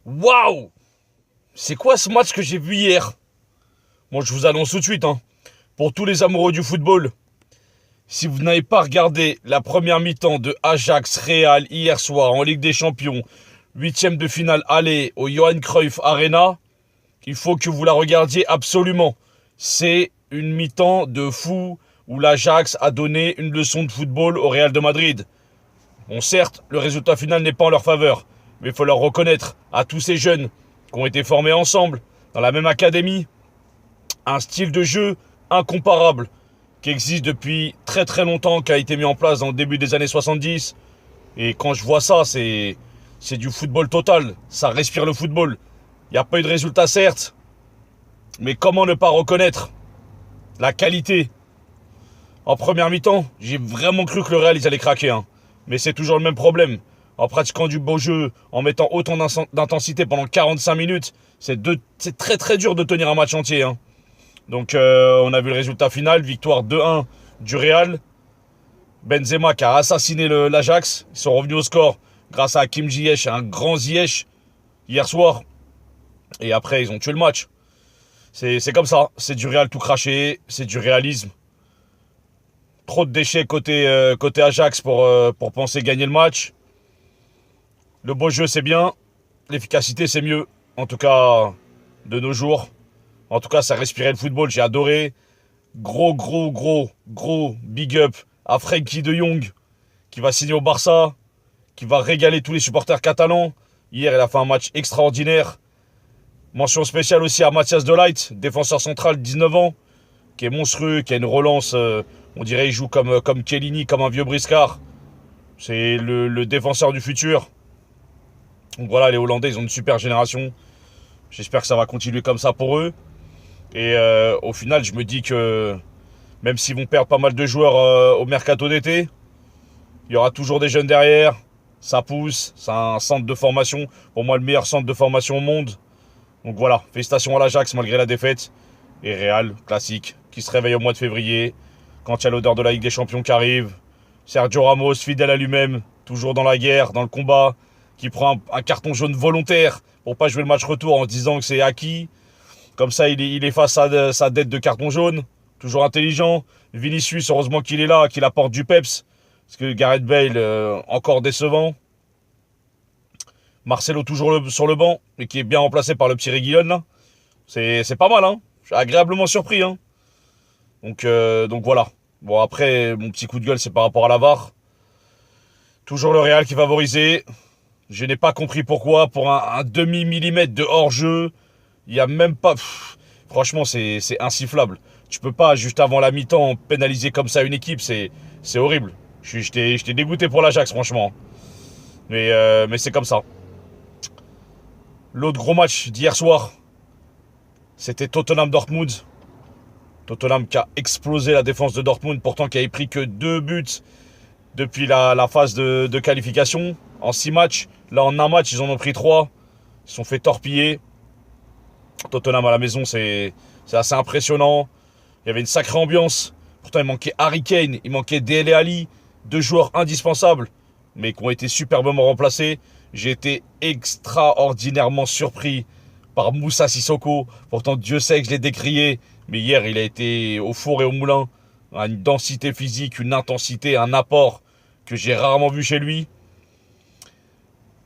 Waouh! C'est quoi ce match que j'ai vu hier? Moi, je vous annonce tout de suite, hein. Pour tous les amoureux du football, si vous n'avez pas regardé la première mi-temps de Ajax Real hier soir en Ligue des Champions, huitième de finale aller au Johan Cruyff Arena, il faut que vous la regardiez absolument. C'est une mi-temps de fou où l'Ajax a donné une leçon de football au Real de Madrid. Bon, certes, le résultat final n'est pas en leur faveur, mais il faut leur reconnaître à tous ces jeunes qui ont été formés ensemble, dans la même académie, un style de jeu incomparable, qui existe depuis très très longtemps, qui a été mis en place dans le début des années 70. Et quand je vois ça, c'est du football total. Ça respire le football. Il n'y a pas eu de résultat, certes, mais comment ne pas reconnaître la qualité? En première mi-temps, j'ai vraiment cru que le Real, ils allaient craquer, hein. Mais c'est toujours le même problème. En pratiquant du beau jeu, en mettant autant d'intensité pendant 45 minutes, c'est très très dur de tenir un match entier, hein. Donc on a vu le résultat final, victoire 2-1 du Real. Benzema qui a assassiné l'Ajax. Ils sont revenus au score grâce à Hakim Ziyech, un grand Ziyech, hier soir. Et après, ils ont tué le match. C'est comme ça, c'est du Real tout craché, c'est du réalisme. Trop de déchets côté Ajax pour penser gagner le match. Le beau jeu, c'est bien. L'efficacité, c'est mieux. En tout cas, de nos jours. En tout cas, ça respirait le football. J'ai adoré. Gros big up à Frenkie de Jong, qui va signer au Barça, qui va régaler tous les supporters catalans. Hier, il a fait un match extraordinaire. Mention spéciale aussi à Mathias de Ligt, défenseur central, 19 ans, qui est monstrueux, qui a une relance. On dirait qu'il joue comme Chiellini, comme un vieux briscard. C'est le défenseur du futur. Donc voilà, les Hollandais, ils ont une super génération. J'espère que ça va continuer comme ça pour eux. Et au final, je me dis que même s'ils vont perdre pas mal de joueurs au mercato d'été, il y aura toujours des jeunes derrière. Ça pousse, c'est un centre de formation. Pour moi, le meilleur centre de formation au monde. Donc voilà, félicitations à l'Ajax malgré la défaite. Et Real, classique, qui se réveille au mois de février, quand il y a l'odeur de la Ligue des Champions qui arrive. Sergio Ramos, fidèle à lui-même, toujours dans la guerre, dans le combat, qui prend un carton jaune volontaire pour pas jouer le match retour en disant que c'est acquis. Comme ça, il efface sa dette de carton jaune. Toujours intelligent. Vinicius, heureusement qu'il est là, qu'il apporte du peps. Parce que Gareth Bale, encore décevant. Marcelo, toujours sur le banc, mais qui est bien remplacé par le petit Reguilon, là. C'est pas mal, hein. Je suis agréablement surpris, hein. Donc voilà. Bon, après, mon petit coup de gueule, c'est par rapport à la VAR. Toujours le Real qui est favorisé. Je n'ai pas compris pourquoi. Pour un demi-millimètre de hors-jeu, il n'y a même pas... franchement, c'est insifflable. Tu peux pas, juste avant la mi-temps, pénaliser comme ça une équipe. C'est horrible. J'étais dégoûté pour l'Ajax, franchement. Mais c'est comme ça. L'autre gros match d'hier soir, c'était Tottenham-Dortmund. Tottenham qui a explosé la défense de Dortmund, pourtant qui avait pris que 2 buts depuis la phase de qualification en 6 matchs. Là, en un match, ils en ont pris 3. Ils se sont fait torpiller. Tottenham à la maison, c'est assez impressionnant. Il y avait une sacrée ambiance. Pourtant, il manquait Harry Kane, il manquait Dele Alli, 2 joueurs indispensables, mais qui ont été superbement remplacés. J'ai été extraordinairement surpris par Moussa Sissoko. Pourtant, Dieu sait que je l'ai décrié. Mais hier, il a été au four et au moulin. Une densité physique, une intensité, un apport que j'ai rarement vu chez lui.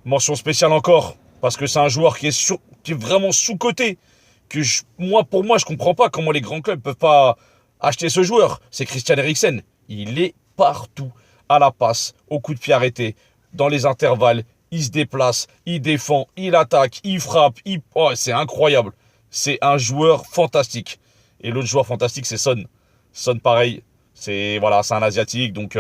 Mention spéciale encore, parce que c'est un joueur qui est vraiment sous-coté. Pour moi, je comprends pas comment les grands clubs peuvent pas acheter ce joueur. C'est Christian Eriksen. Il est partout. À la passe, au coup de pied arrêté, dans les intervalles. Il se déplace, il défend, il attaque, il frappe. Oh, c'est incroyable. C'est un joueur fantastique. Et l'autre joueur fantastique, c'est Son. Son, pareil. C'est un Asiatique. Donc,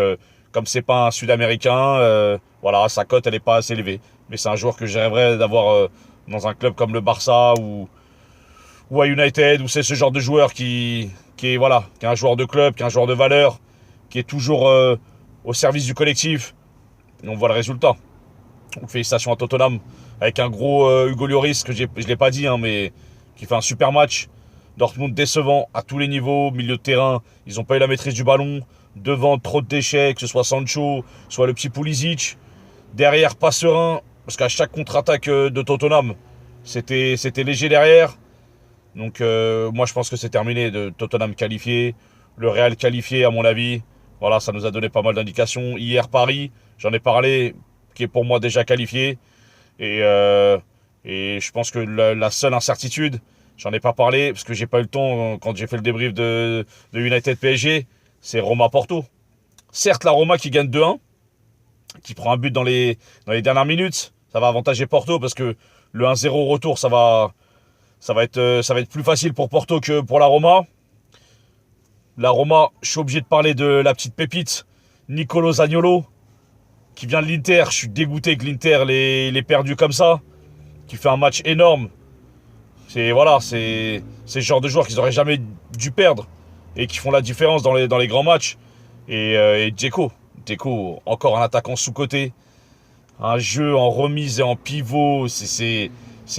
comme c'est pas un Sud-Américain, sa cote, elle est pas assez élevée. Mais c'est un joueur que j'aimerais d'avoir dans un club comme le Barça ou à United, où c'est ce genre de joueur qui est un joueur de club, qui est un joueur de valeur, qui est toujours au service du collectif. Et on voit le résultat. Donc félicitations à Tottenham, avec un gros Hugo Lloris, que je ne l'ai pas dit, hein, mais qui fait un super match. Dortmund décevant à tous les niveaux, milieu de terrain, ils n'ont pas eu la maîtrise du ballon. Devant, trop de déchets, que ce soit Sancho, soit le petit Pulisic. Derrière, pas serein, parce qu'à chaque contre-attaque de Tottenham, C'était léger derrière. Donc moi je pense que c'est terminé. De Tottenham qualifié, le Real qualifié à mon avis. Voilà, ça nous a donné pas mal d'indications. Hier Paris, j'en ai parlé, qui est pour moi déjà qualifié. Et, euh, et je pense que la seule incertitude, j'en ai pas parlé parce que j'ai pas eu le temps quand j'ai fait le débrief de United PSG, c'est Roma Porto. Certes la Roma qui gagne 2-1, qui prend un but dans les dernières minutes, ça va avantager Porto parce que le 1-0 retour ça va être plus facile pour Porto que pour la Roma. La Roma, je suis obligé de parler de la petite pépite, Nicolo Zaniolo, qui vient de l'Inter. Je suis dégoûté que l'Inter l'ait perdu comme ça, qui fait un match énorme. C'est ce genre de joueurs qu'ils auraient jamais dû perdre et qui font la différence dans les grands matchs. Et Dzeko, encore un attaquant sous-coté, un jeu en remise et en pivot, c'est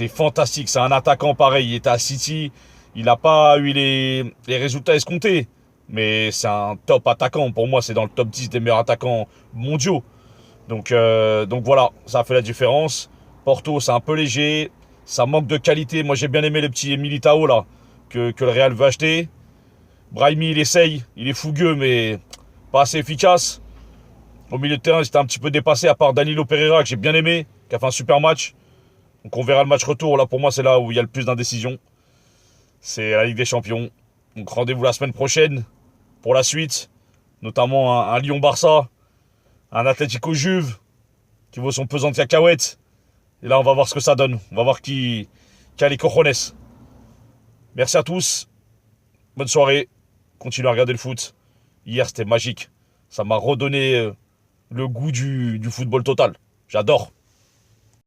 fantastique. C'est un attaquant pareil. Il était à City, il n'a pas eu les résultats escomptés, mais c'est un top attaquant. Pour moi, c'est dans le top 10 des meilleurs attaquants mondiaux. Donc voilà, ça a fait la différence. Porto, c'est un peu léger, ça manque de qualité. Moi, j'ai bien aimé le petit Militao là que le Real veut acheter. Brahimi, il essaye, il est fougueux, mais pas assez efficace. Au milieu de terrain, il était un petit peu dépassé, à part Danilo Pereira, que j'ai bien aimé, qui a fait un super match. Donc on verra le match retour. Là, pour moi, c'est là où il y a le plus d'indécision. C'est la Ligue des Champions. Donc rendez-vous la semaine prochaine pour la suite. Notamment un Lyon-Barça, un Atlético-Juve, qui vaut son pesant de cacahuètes. Et là, on va voir ce que ça donne. On va voir qui a les cojones. Merci à tous. Bonne soirée. Continuez à regarder le foot. Hier, c'était magique. Ça m'a redonné le goût du football total. J'adore.